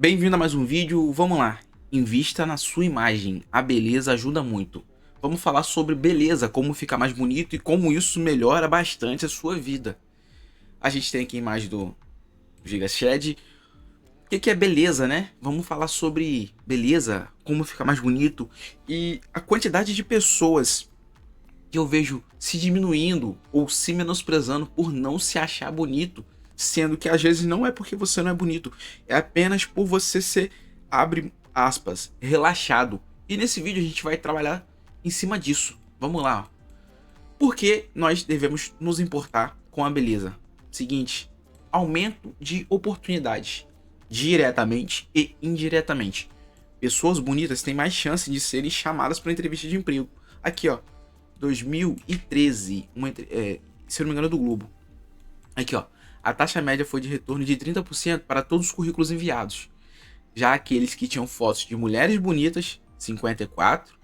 Bem-vindo a mais um vídeo, vamos lá. Invista na sua imagem, a beleza ajuda muito. Vamos falar sobre beleza, como ficar mais bonito e como isso melhora bastante a sua vida. A gente tem aqui a imagem do Giga Shed. O que é beleza, né? Vamos falar sobre beleza, como ficar mais bonito e a quantidade de pessoas que eu vejo se diminuindo ou se menosprezando por não se achar bonito, sendo que às vezes não é porque você não é bonito, é apenas por você ser, abre aspas, relaxado. E nesse vídeo a gente vai trabalhar em cima disso. Vamos lá. Por que nós devemos nos importar com a beleza? Seguinte, aumento de oportunidades, diretamente e indiretamente. Pessoas bonitas têm mais chance de serem chamadas para entrevista de emprego. Aqui, ó, 2013, se eu não me engano, do Globo. Aqui, ó. A taxa média foi de retorno de 30% para todos os currículos enviados. Já aqueles que tinham fotos de mulheres bonitas, 54,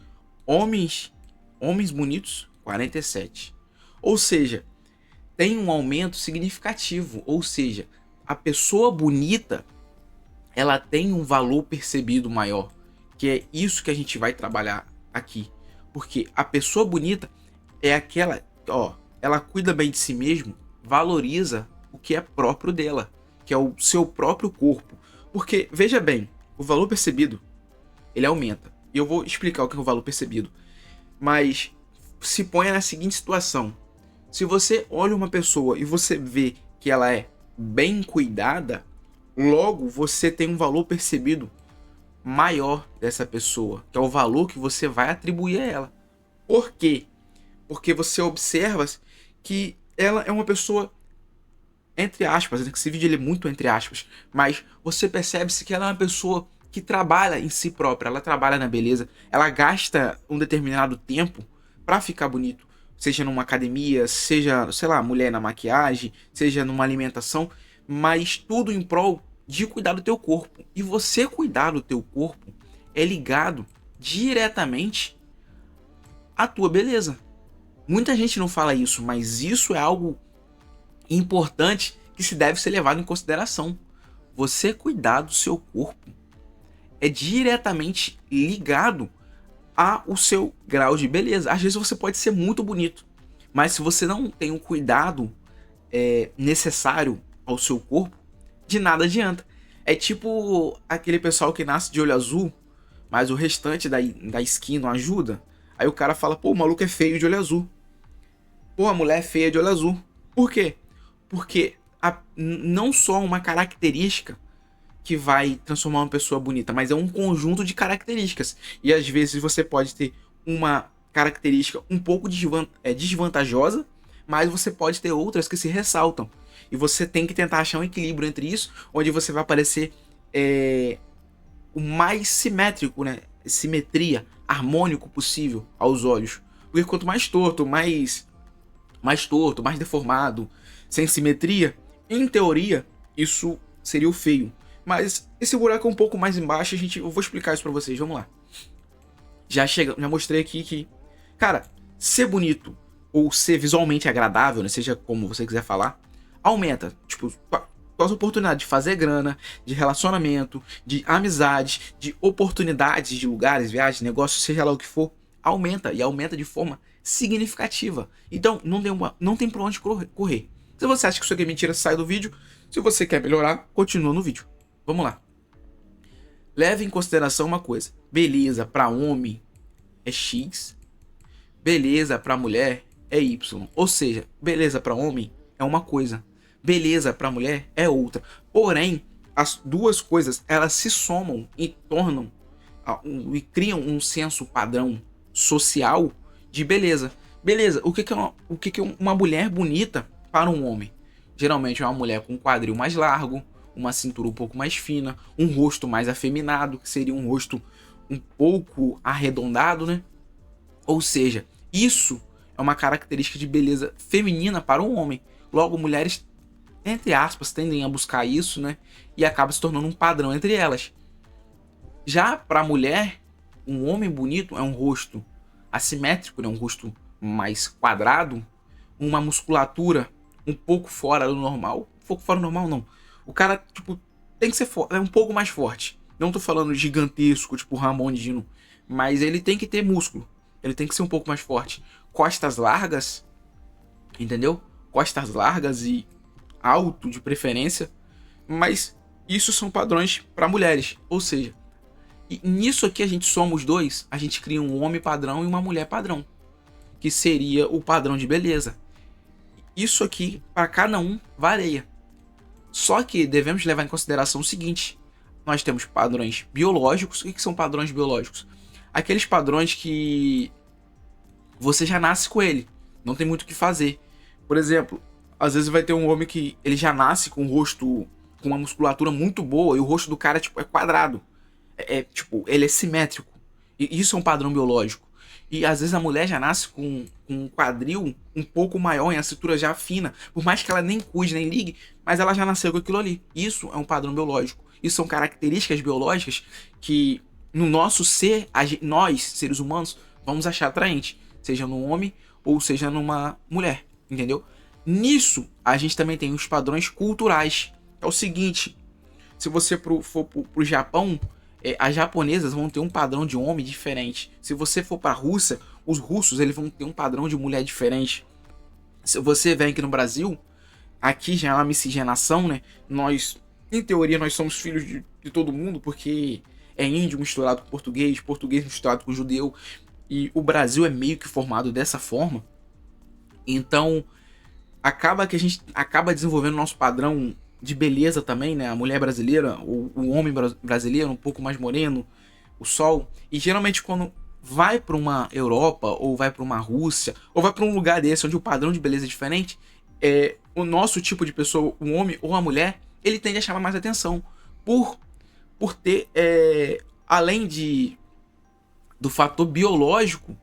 homens bonitos, 47. Ou seja, tem um aumento significativo. Ou seja, a pessoa bonita, ela tem um valor percebido maior. Que é isso que a gente vai trabalhar aqui. Porque a pessoa bonita é aquela, ó, ela cuida bem de si mesmo, valoriza o que é próprio dela, que é o seu próprio corpo. Porque, veja bem, o valor percebido, ele aumenta. E eu vou explicar o que é o valor percebido. Mas se ponha na seguinte situação. Se você olha uma pessoa e você vê que ela é bem cuidada, logo você tem um valor percebido maior dessa pessoa, que é o valor que você vai atribuir a ela. Por quê? Porque você observa que ela é uma pessoa, entre aspas, esse vídeo ele é muito entre aspas, mas você percebe-se que ela é uma pessoa que trabalha em si própria, ela trabalha na beleza, ela gasta um determinado tempo para ficar bonito, seja numa academia, seja, sei lá, mulher na maquiagem, seja numa alimentação, mas tudo em prol de cuidar do teu corpo. E você cuidar do teu corpo é ligado diretamente à tua beleza. Muita gente não fala isso, mas isso é algo importante que se deve ser levado em consideração. Você cuidar do seu corpo é diretamente ligado ao seu grau de beleza. Às vezes você pode ser muito bonito, mas se você não tem o cuidado necessário ao seu corpo, de nada adianta. É tipo aquele pessoal que nasce de olho azul, mas o restante da skin não ajuda. Aí o cara fala, pô, o maluco é feio de olho azul. Pô, a mulher é feia de olho azul. Por quê? Porque não só uma característica que vai transformar uma pessoa bonita, mas é um conjunto de características. E às vezes você pode ter uma característica um pouco desvantajosa, mas você pode ter outras que se ressaltam. E você tem que tentar achar um equilíbrio entre isso, onde você vai parecer o mais simétrico, né? Simetria, harmônico possível aos olhos. Porque quanto mais torto, mais deformado, sem simetria, em teoria, isso seria o feio. Mas esse buraco é um pouco mais embaixo, eu vou explicar isso pra vocês, vamos lá. Já mostrei aqui que, cara, ser bonito ou ser visualmente agradável, né, seja como você quiser falar, aumenta, tipo, tuas oportunidades de fazer grana, de relacionamento, de amizade, de oportunidades de lugares, viagens, negócios, seja lá o que for, aumenta e aumenta de forma significativa. Então, não tem pra onde correr. Se você acha que isso aqui é mentira, sai do vídeo. Se você quer melhorar, continua no vídeo. Vamos lá. Leve em consideração uma coisa. Beleza para homem é X. Beleza para mulher é Y. Ou seja, beleza para homem é uma coisa. Beleza para mulher é outra. Porém, as duas coisas, elas se somam e tornam e criam um senso padrão social de beleza. Beleza, o que é uma mulher bonita para um homem? Geralmente é uma mulher com um quadril mais largo, uma cintura um pouco mais fina, um rosto mais afeminado, que seria um rosto um pouco arredondado, né? Ou seja, isso é uma característica de beleza feminina para um homem. Logo, mulheres, entre aspas, tendem a buscar isso, né? E acaba se tornando um padrão entre elas. Já para a mulher, um homem bonito é um rosto assimétrico, né? Um rosto mais quadrado, uma musculatura um pouco fora do normal. Um pouco fora do normal, não. O cara, tipo, tem que ser é um pouco mais forte. Não tô falando gigantesco, tipo Ramon Dino, mas ele tem que ter músculo. Ele tem que ser um pouco mais forte. Costas largas, entendeu? Costas largas e alto de preferência, mas isso são padrões para mulheres, ou seja, e nisso aqui a gente soma os dois, a gente cria um homem padrão e uma mulher padrão, que seria o padrão de beleza. Isso aqui para cada um varia. Só que devemos levar em consideração o seguinte: nós temos padrões biológicos. O que são padrões biológicos? Aqueles padrões que você já nasce com ele, não tem muito o que fazer. Por exemplo, às vezes vai ter um homem que ele já nasce com o rosto, com uma musculatura muito boa, e o rosto do cara tipo, é quadrado. Tipo, ele é simétrico. E isso é um padrão biológico. E às vezes a mulher já nasce com um quadril um pouco maior e a cintura já fina. Por mais que ela nem cuide, nem ligue, mas ela já nasceu com aquilo ali. Isso é um padrão biológico. Isso são características biológicas que no nosso ser, nós, seres humanos, vamos achar atraente. Seja num homem ou seja numa mulher. Entendeu? Nisso, a gente também tem os padrões culturais. É o seguinte: se você for pro Japão, as japonesas vão ter um padrão de homem diferente. Se você for pra Rússia, os russos eles vão ter um padrão de mulher diferente. Se você vem aqui no Brasil, aqui já é uma miscigenação, né? Nós, em teoria, nós somos filhos de todo mundo, porque é índio misturado com português, português misturado com judeu, e o Brasil é meio que formado dessa forma. Então, acaba que a gente acaba desenvolvendo o nosso padrão de beleza também, né? A mulher brasileira, o homem brasileiro um pouco mais moreno, o sol. E geralmente quando vai para uma Europa, ou vai para uma Rússia, ou vai para um lugar desse onde o padrão de beleza é diferente, o nosso tipo de pessoa, o homem ou a mulher, ele tende a chamar mais atenção por ter, além do fator biológico,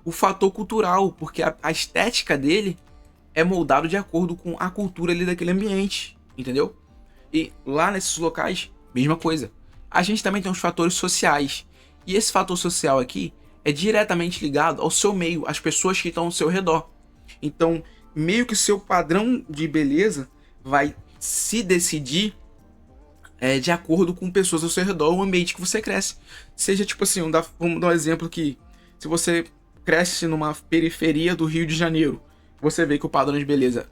o fator cultural, porque a estética dele é moldado de acordo com a cultura ali daquele ambiente, entendeu? E lá nesses locais, mesma coisa. A gente também tem os fatores sociais. E esse fator social aqui é diretamente ligado ao seu meio, às pessoas que estão ao seu redor. Então, meio que seu padrão de beleza vai se decidir de acordo com pessoas ao seu redor, o ambiente que você cresce. Seja tipo assim, vamos dar um exemplo que se você cresce numa periferia do Rio de Janeiro, você vê que o padrão de beleza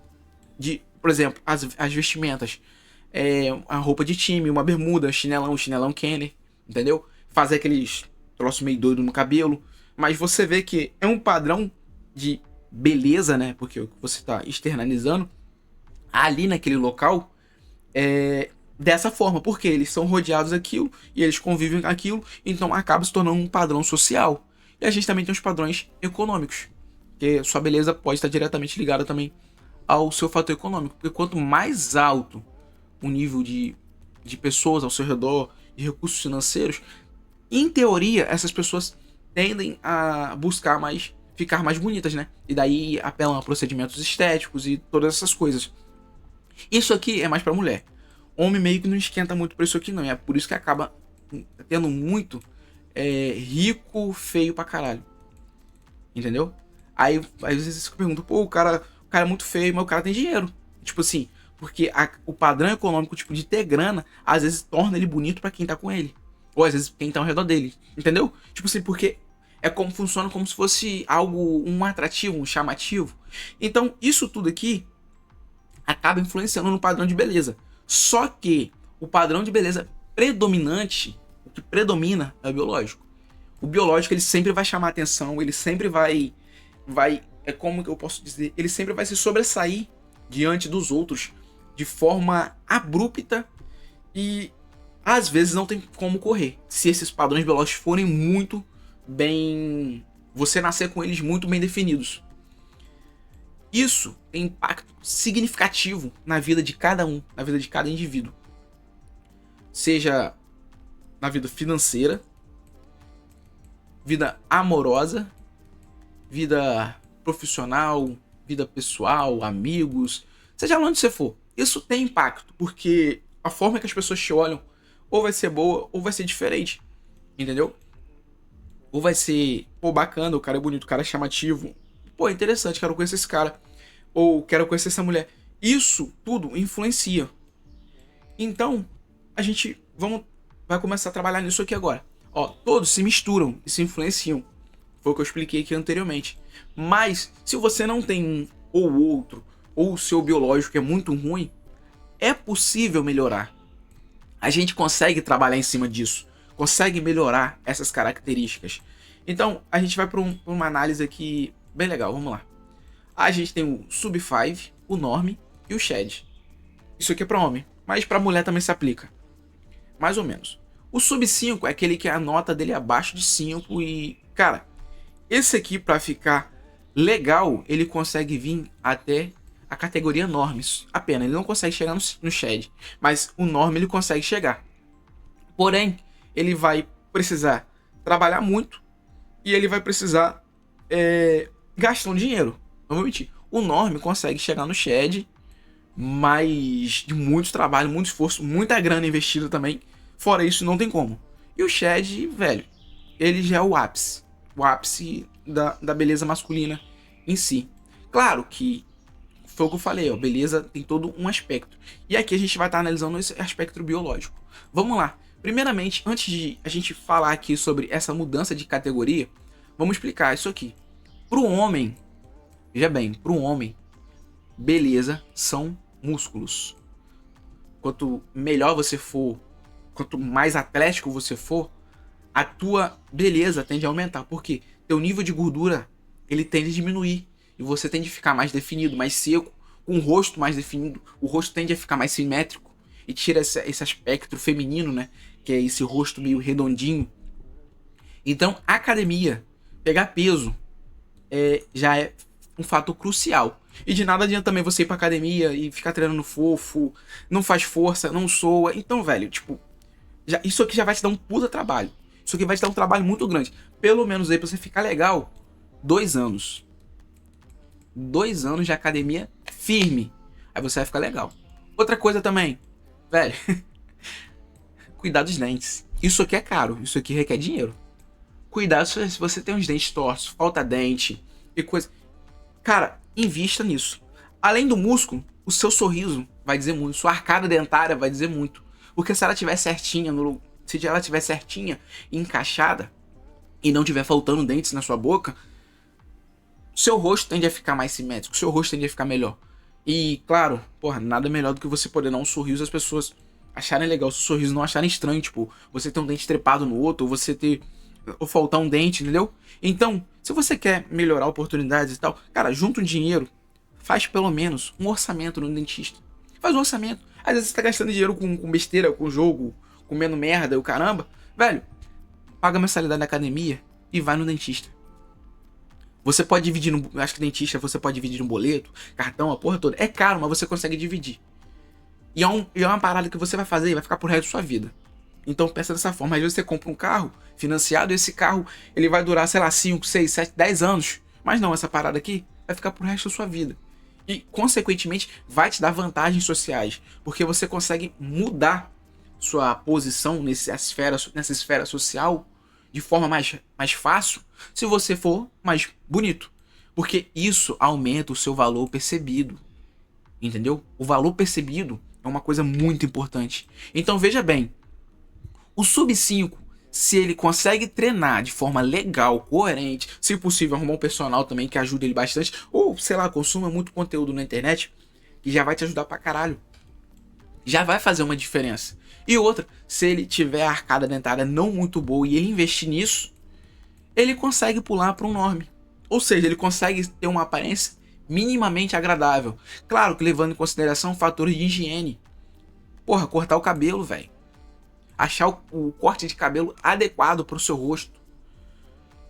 por exemplo, as vestimentas, a roupa de time, uma bermuda, chinelão Kenner, entendeu? Fazer aqueles troços meio doido no cabelo, mas você vê que é um padrão de beleza, né? Porque você está externalizando ali naquele local dessa forma, porque eles são rodeados daquilo e eles convivem com aquilo, então acaba se tornando um padrão social. E a gente também tem os padrões econômicos, que sua beleza pode estar diretamente ligada também ao seu fator econômico, porque quanto mais alto o nível de pessoas ao seu redor, de recursos financeiros, em teoria essas pessoas tendem a buscar ficar mais bonitas, né? E daí apelam a procedimentos estéticos e todas essas coisas. Isso aqui é mais pra mulher. Homem meio que não esquenta muito por isso aqui não, e é por isso que acaba tendo muito rico, feio pra caralho. Entendeu? Aí às vezes você pergunta, pô, o cara é muito feio, mas o cara tem dinheiro. Tipo assim, porque o padrão econômico, tipo, de ter grana, às vezes torna ele bonito pra quem tá com ele. Ou às vezes quem tá ao redor dele. Entendeu? Tipo assim, porque funciona como se fosse algo, um atrativo, um chamativo. Então, isso tudo aqui acaba influenciando no padrão de beleza. Só que o padrão de beleza predominante, o que predomina é o biológico. O biológico, ele sempre vai chamar atenção, ele sempre vai como que eu posso dizer? Ele sempre vai se sobressair diante dos outros de forma abrupta e às vezes não tem como correr. Se esses padrões biológicos forem muito bem... você nascer com eles muito bem definidos. Isso tem impacto significativo na vida de cada um, na vida de cada indivíduo. Seja na vida financeira, vida amorosa, vida profissional, vida pessoal, amigos, seja lá onde você for. Isso tem impacto, porque a forma que as pessoas te olham ou vai ser boa ou vai ser diferente, entendeu? Ou vai ser, pô, bacana, o cara é bonito, o cara é chamativo, pô, interessante, quero conhecer esse cara, ou quero conhecer essa mulher. Isso tudo influencia. Então, a gente vai começar a trabalhar nisso aqui agora. Ó, todos se misturam e se influenciam. Foi o que eu expliquei aqui anteriormente. Mas, se você não tem um ou outro, ou o seu biológico é muito ruim, é possível melhorar. A gente consegue trabalhar em cima disso. Consegue melhorar essas características. Então, a gente vai para uma análise aqui bem legal. Vamos lá. A gente tem o Sub-5, o Norm e o Shed. Isso aqui é para homem, mas para mulher também se aplica. Mais ou menos. O Sub-5 é aquele que a nota dele é abaixo de 5 e... Cara, esse aqui para ficar legal, ele consegue vir até a categoria Norms. Apenas, ele não consegue chegar no Shed. Mas o Norm ele consegue chegar. Porém, ele vai precisar trabalhar muito e ele vai precisar gastar um dinheiro. Não vou mentir. O Norm consegue chegar no Shed, mas de muito trabalho, muito esforço, muita grana investida também. Fora isso, não tem como. E o Shed, velho, ele já é o ápice. O ápice da beleza masculina em si. Claro que foi o que eu falei, ó, beleza tem todo um aspecto. E aqui a gente vai estar analisando esse aspecto biológico. Vamos lá. Primeiramente, antes de a gente falar aqui sobre essa mudança de categoria, vamos explicar isso aqui. Para o homem, veja bem, para o homem, beleza são músculos. Quanto melhor você for, quanto mais atlético você for, a tua beleza tende a aumentar. Porque teu nível de gordura ele tende a diminuir e você tende a ficar mais definido, mais seco, com o rosto mais definido. O rosto tende a ficar mais simétrico e tira esse aspecto feminino, né? Que é esse rosto meio redondinho. Então, a academia, pegar peso, já é um fator crucial. E de nada adianta também você ir pra academia e ficar treinando fofo, não faz força, não soa. Então, velho, tipo, isso aqui já vai te dar um puta trabalho. Isso aqui vai te dar um trabalho muito grande. Pelo menos aí pra você ficar legal, 2 anos. 2 anos de academia firme. Aí você vai ficar legal. Outra coisa também, velho, cuidar dos dentes. Isso aqui é caro, isso aqui requer dinheiro. Cuidado se você tem os dentes tortos, falta dente e coisa. Cara, invista nisso. Além do músculo, o seu sorriso vai dizer muito, sua arcada dentária vai dizer muito. Porque se ela estiver certinha, se ela estiver certinha e encaixada e não estiver faltando dentes na sua boca, seu rosto tende a ficar mais simétrico, seu rosto tende a ficar melhor. E, claro, porra, nada melhor do que você poder dar um sorriso às pessoas acharem legal, seu sorriso não acharem estranho, tipo, você ter um dente trepado no outro, ou faltar um dente, entendeu? Então, se você quer melhorar oportunidades e tal, cara, junta um dinheiro, faz pelo menos um orçamento no dentista. Faz um orçamento. Às vezes você tá gastando dinheiro com besteira, com jogo, comendo merda, o caramba. Velho, paga a mensalidade da academia e vai no dentista. Você pode dividir, acho que dentista você pode dividir um boleto, cartão, a porra toda. É caro, mas você consegue dividir. E é uma parada que você vai fazer e vai ficar pro resto da sua vida. Então pensa dessa forma. Às vezes você compra um carro financiado e esse carro ele vai durar, sei lá, 5, 6, 7, 10 anos. Mas não, essa parada aqui vai ficar pro resto da sua vida. E, consequentemente, vai te dar vantagens sociais. Porque você consegue mudar sua posição nessa esfera social de forma mais fácil se você for mais bonito. Porque isso aumenta o seu valor percebido. Entendeu? O valor percebido é uma coisa muito importante. Então veja bem, o Sub-5, se ele consegue treinar de forma legal, coerente, se possível arrumar um personal também que ajude ele bastante, ou sei lá, consuma muito conteúdo na internet, que já vai te ajudar pra caralho. Já vai fazer uma diferença. E outra, se ele tiver a arcada dentária não muito boa e ele investir nisso, ele consegue pular para um norme. Ou seja, ele consegue ter uma aparência minimamente agradável. Claro que levando em consideração fatores de higiene. Porra, cortar o cabelo, velho. Achar o corte de cabelo adequado para o seu rosto.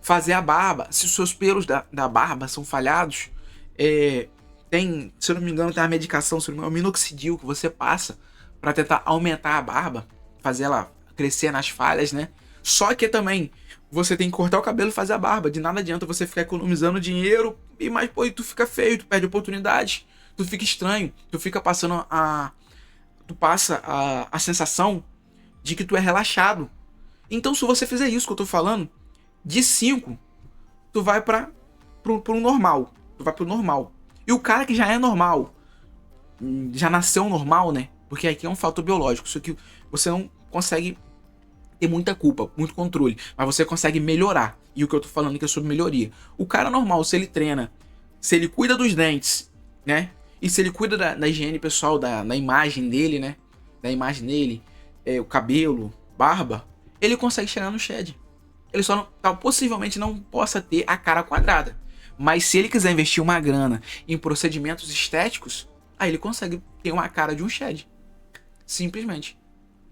Fazer a barba. Se os seus pelos da barba são falhados, tem, se eu não me engano, tem uma medicação, se não me engano, minoxidil que você passa para tentar aumentar a barba, fazer ela crescer nas falhas, né? Só que também você tem que cortar o cabelo e fazer a barba. De nada adianta você ficar economizando dinheiro e mais, pô, tu fica feio, tu perde oportunidade, tu fica estranho, tu fica passando tu passa a sensação de que tu é relaxado. Então, se você fizer isso que eu tô falando, de 5, tu vai pro normal. Tu vai pro normal. E o cara que já é normal, já nasceu normal, né? Porque aqui é um fator biológico. Isso aqui você não consegue ter muita culpa, muito controle, mas você consegue melhorar. E o que eu tô falando aqui é sobre melhoria. O cara normal, se ele treina, se ele cuida dos dentes, né? E se ele cuida da higiene pessoal, da imagem dele, né? Da imagem dele, o cabelo, barba, ele consegue chegar no shed. Ele só não, possivelmente não possa ter a cara quadrada. Mas se ele quiser investir uma grana em procedimentos estéticos, aí ele consegue ter uma cara de um shed. Simplesmente.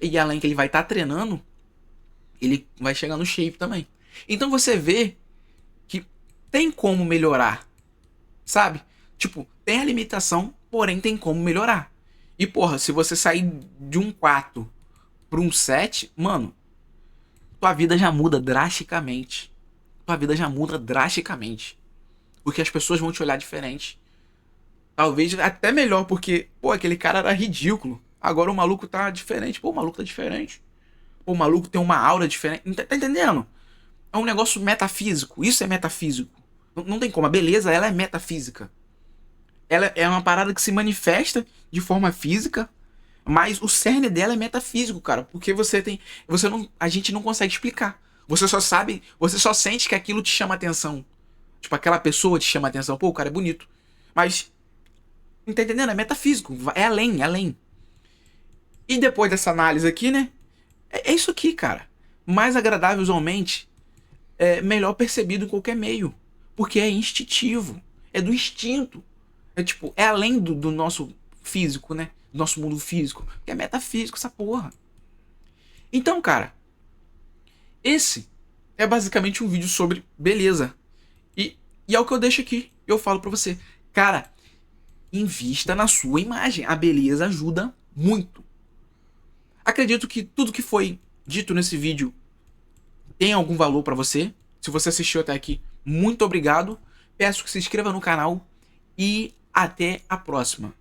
E além que ele vai estar treinando, ele vai chegar no shape também. Então você vê que tem como melhorar, sabe? Tipo, tem a limitação, porém tem como melhorar. E porra, se você sair de um 4 para um 7, mano, tua vida já muda drasticamente. Tua vida já muda drasticamente. Porque as pessoas vão te olhar diferente. Talvez até melhor, porque, pô, aquele cara era ridículo. Agora o maluco tá diferente. Pô, o maluco tá diferente. Pô, o maluco tem uma aura diferente. Tá entendendo? É um negócio metafísico. Isso é metafísico. Não tem como. A beleza, ela é metafísica. Ela é uma parada que se manifesta de forma física, mas o cerne dela é metafísico, cara. Porque a gente não consegue explicar. Você só sabe, você só sente que aquilo te chama atenção. Tipo, aquela pessoa te chama atenção. Pô, o cara é bonito. Mas, não tá entendendo? É metafísico. É além, é além. E depois dessa análise aqui, né? É isso aqui, cara. Mais agradável visualmente, melhor percebido em qualquer meio. Porque é instintivo. É do instinto. É tipo, é além do nosso físico, né? Do nosso mundo físico. É metafísico essa porra. Então, cara, esse é basicamente um vídeo sobre beleza. E é o que eu deixo aqui. Eu falo pra você. Cara, invista na sua imagem. A beleza ajuda muito. Acredito que tudo que foi dito nesse vídeo tem algum valor pra você. Se você assistiu até aqui, muito obrigado. Peço que se inscreva no canal e até a próxima.